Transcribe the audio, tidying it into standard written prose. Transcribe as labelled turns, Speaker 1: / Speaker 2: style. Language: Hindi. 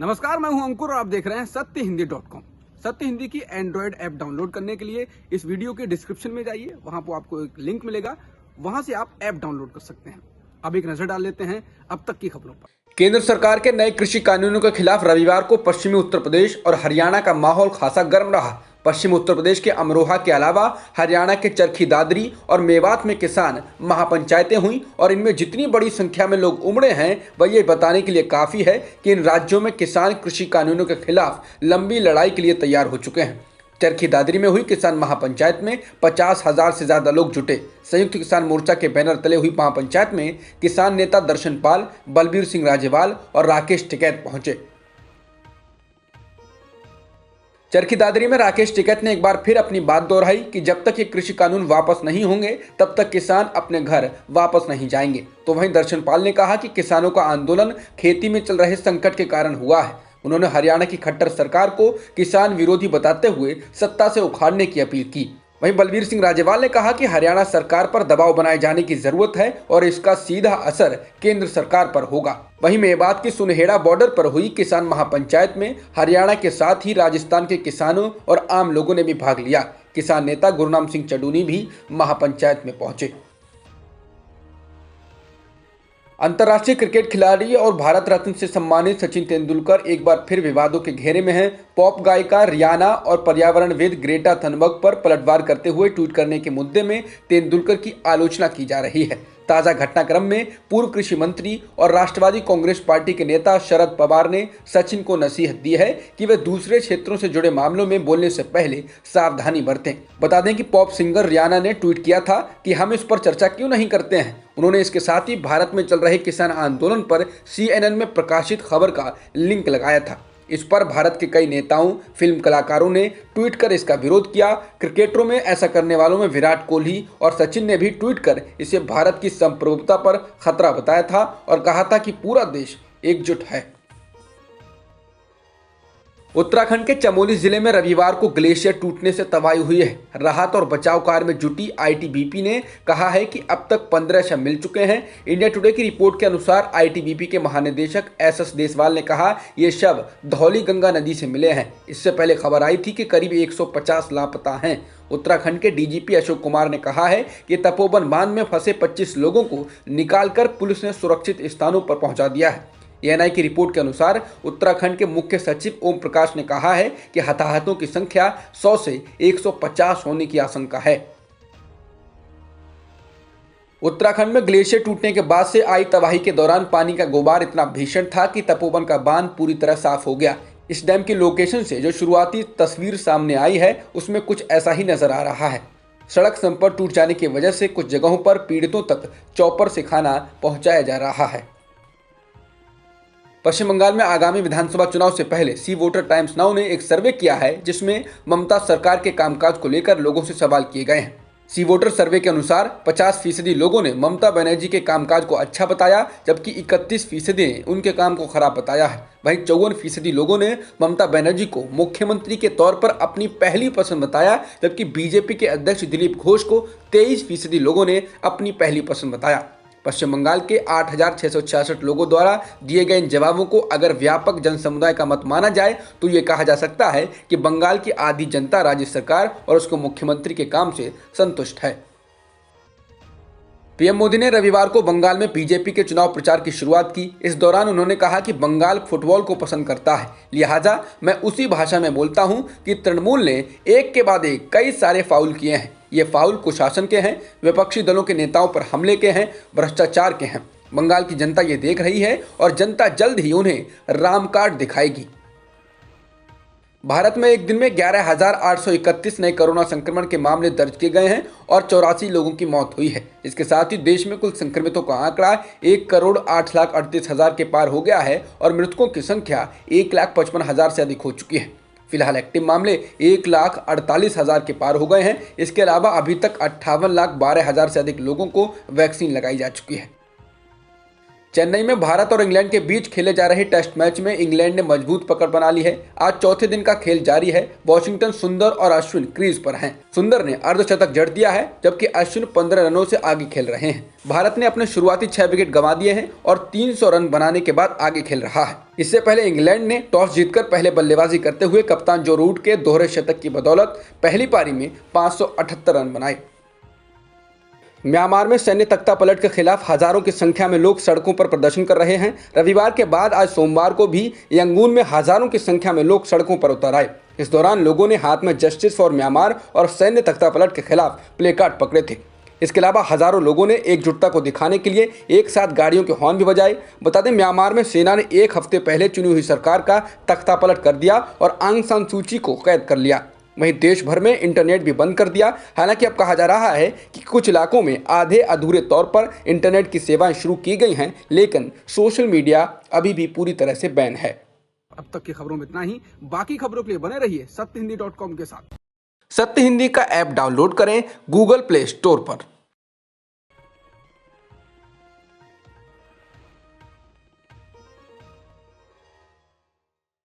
Speaker 1: नमस्कार, मैं हूं अंकुर और आप देख रहे हैं सत्यहिंदी.com। सत्य हिंदी की एंड्रॉयड ऐप डाउनलोड करने के लिए इस वीडियो के डिस्क्रिप्शन में जाइए, वहां पर आपको एक लिंक मिलेगा, वहां से आप ऐप डाउनलोड कर सकते हैं। अब एक नजर डाल लेते हैं अब तक की खबरों पर। केंद्र सरकार के नए कृषि कानूनों के खिलाफ रविवार को पश्चिमी उत्तर प्रदेश और हरियाणा का माहौल खासा गर्म रहा। पश्चिम उत्तर प्रदेश के अमरोहा के अलावा हरियाणा के चरखी दादरी और मेवात में किसान महापंचायतें हुई और इनमें जितनी बड़ी संख्या में लोग उमड़े हैं वह ये बताने के लिए काफ़ी है कि इन राज्यों में किसान कृषि कानूनों के खिलाफ लंबी लड़ाई के लिए तैयार हो चुके हैं। चरखी दादरी में हुई किसान महापंचायत में 50,000 से ज्यादा लोग जुटे। संयुक्त किसान मोर्चा के बैनर तले हुई महापंचायत में किसान नेता दर्शन पाल, बलबीर सिंह राजेवाल और राकेश टिकैत पहुंचे। चरखी दादरी में राकेश टिकैत ने एक बार फिर अपनी बात दोहराई कि जब तक ये कृषि कानून वापस नहीं होंगे तब तक किसान अपने घर वापस नहीं जाएंगे। तो वहीं दर्शन पाल ने कहा कि किसानों का आंदोलन खेती में चल रहे संकट के कारण हुआ है। उन्होंने हरियाणा की खट्टर सरकार को किसान विरोधी बताते हुए सत्ता से उखाड़ने की अपील की। वहीं बलबीर सिंह राजेवाल ने कहा कि हरियाणा सरकार पर दबाव बनाए जाने की जरूरत है और इसका सीधा असर केंद्र सरकार पर होगा। वहीं मेवात की सुनहेड़ा बॉर्डर पर हुई किसान महापंचायत में हरियाणा के साथ ही राजस्थान के किसानों और आम लोगों ने भी भाग लिया। किसान नेता गुरनाम सिंह चडूनी भी महापंचायत में पहुंचे। अंतर्राष्ट्रीय क्रिकेट खिलाड़ी और भारत रत्न से सम्मानित सचिन तेंदुलकर एक बार फिर विवादों के घेरे में हैं। पॉप गायिका रियाना और पर्यावरणविद ग्रेटा थनबर्ग पर पलटवार करते हुए ट्वीट करने के मुद्दे में तेंदुलकर की आलोचना की जा रही है। ताजा घटनाक्रम में पूर्व कृषि मंत्री और राष्ट्रवादी कांग्रेस पार्टी के नेता शरद पवार ने सचिन को नसीहत दी है कि वे दूसरे क्षेत्रों से जुड़े मामलों में बोलने से पहले सावधानी बरतें। बता दें कि पॉप सिंगर रियाना ने ट्वीट किया था कि हम इस पर चर्चा क्यों नहीं करते हैं। उन्होंने इसके साथ ही भारत में चल रहे किसान आंदोलन पर CNN में प्रकाशित खबर का लिंक लगाया था। इस पर भारत के कई नेताओं, फिल्म कलाकारों ने ट्वीट कर इसका विरोध किया। क्रिकेटरों में ऐसा करने वालों में विराट कोहली और सचिन ने भी ट्वीट कर इसे भारत की संप्रभुता पर खतरा बताया था और कहा था कि पूरा देश एकजुट है। उत्तराखंड के चमोली जिले में रविवार को ग्लेशियर टूटने से तबाही हुई है। राहत और बचाव कार्य में जुटी ITBP ने कहा है कि अब तक 15 शव मिल चुके हैं। इंडिया टुडे की रिपोर्ट के अनुसार ITBP के महानिदेशक SS देसवाल ने कहा ये शव धौली गंगा नदी से मिले हैं। इससे पहले खबर आई थी कि करीब 150 लापता हैं। उत्तराखंड के DGP अशोक कुमार ने कहा है कि तपोवन बांध में फंसे 25 लोगों को निकालकर पुलिस ने सुरक्षित स्थानों पर पहुंचा दिया है। ANI की रिपोर्ट के अनुसार उत्तराखंड के मुख्य सचिव ओम प्रकाश ने कहा है कि हताहतों की संख्या 100 से 150 होने की आशंका है। उत्तराखंड में ग्लेशियर टूटने के बाद से आई तबाही के दौरान पानी का गुबार इतना भीषण था कि तपोवन का बांध पूरी तरह साफ हो गया। इस डैम की लोकेशन से जो शुरुआती तस्वीर सामने आई है उसमें कुछ ऐसा ही नजर आ रहा है। सड़क संपर्क टूट जाने की वजह से कुछ जगहों पर पीड़ितों तक चॉपर से खाना पहुंचाया जा रहा है। पश्चिम बंगाल में आगामी विधानसभा चुनाव से पहले सी वोटर टाइम्स नाउ ने एक सर्वे किया है जिसमें ममता सरकार के कामकाज को लेकर लोगों से सवाल किए गए हैं। सी वोटर सर्वे के अनुसार 50% लोगों ने ममता बनर्जी के कामकाज को अच्छा बताया, जबकि 31% ने उनके काम को खराब बताया है। वहीं 54% लोगों ने ममता बनर्जी को मुख्यमंत्री के तौर पर अपनी पहली पसंद बताया, जबकि बीजेपी के अध्यक्ष दिलीप घोष को 23% लोगों ने अपनी पहली पसंद बताया। पश्चिम बंगाल के 8,666 लोगों द्वारा दिए गए इन जवाबों को अगर व्यापक जन समुदाय का मत माना जाए तो ये कहा जा सकता है कि बंगाल की आधी जनता राज्य सरकार और उसके मुख्यमंत्री के काम से संतुष्ट है। PM मोदी ने रविवार को बंगाल में बीजेपी के चुनाव प्रचार की शुरुआत की। इस दौरान उन्होंने कहा कि बंगाल फुटबॉल को पसंद करता है, लिहाजा मैं उसी भाषा में बोलता हूं कि तृणमूल ने एक के बाद एक कई सारे फाउल किए हैं। ये फाउल कुशासन के हैं, विपक्षी दलों के नेताओं पर हमले के हैं, भ्रष्टाचार के हैं। बंगाल की जनता ये देख रही है और जनता जल्द ही उन्हें राम कार्ड दिखाएगी। भारत में एक दिन में 11,831 नए कोरोना संक्रमण के मामले दर्ज किए गए हैं और 84 लोगों की मौत हुई है। इसके साथ ही देश में कुल संक्रमितों का आंकड़ा 1,08,38,000 के पार हो गया है और मृतकों की संख्या 1,55,000 से अधिक हो चुकी है। फिलहाल एक्टिव मामले 1,48,000 के पार हो गए हैं। इसके अलावा अभी तक 58,12,000 से अधिक लोगों को वैक्सीन लगाई जा चुकी है। चेन्नई में भारत और इंग्लैंड के बीच खेले जा रहे टेस्ट मैच में इंग्लैंड ने मजबूत पकड़ बना ली है। आज चौथे दिन का खेल जारी है। वॉशिंगटन सुंदर और अश्विन क्रीज पर हैं। सुंदर ने अर्धशतक जड़ दिया है, जबकि अश्विन 15 रनों से आगे खेल रहे हैं। भारत ने अपने शुरुआती 6 विकेट गंवा दिए हैं और 300 रन बनाने के बाद आगे खेल रहा है। इससे पहले इंग्लैंड ने टॉस जीतकर पहले बल्लेबाजी करते हुए कप्तान जो रूट के दोहरे शतक की बदौलत पहली पारी में 578 रन बनाए। म्यांमार में सैन्य तख्तापलट के खिलाफ हजारों की संख्या में लोग सड़कों पर प्रदर्शन कर रहे हैं। रविवार के बाद आज सोमवार को भी यंगून में हजारों की संख्या में लोग सड़कों पर उतर आए। इस दौरान लोगों ने हाथ में जस्टिस फॉर म्यांमार और सैन्य तख्तापलट के खिलाफ प्ले कार्ड पकड़े थे। इसके अलावा हजारों लोगों ने एकजुटता को दिखाने के लिए एक साथ गाड़ियों के हॉर्न भी बजाए। बता दें, म्यांमार में सेना ने एक हफ्ते पहले चुनी हुई सरकार का तख्तापलट कर दिया और आंग सान सूची को कैद कर लिया। वहीं देश भर में इंटरनेट भी बंद कर दिया। हालांकि अब कहा जा रहा है कि कुछ इलाकों में आधे अधूरे तौर पर इंटरनेट की सेवाएं शुरू की गई हैं, लेकिन सोशल मीडिया अभी भी पूरी तरह से बैन है। अब तक की खबरों में इतना ही। बाकी खबरों के लिए बने रहिए सत्यहिंदी.com के साथ। सत्य हिंदी का ऐप डाउनलोड करें गूगल प्ले स्टोर पर।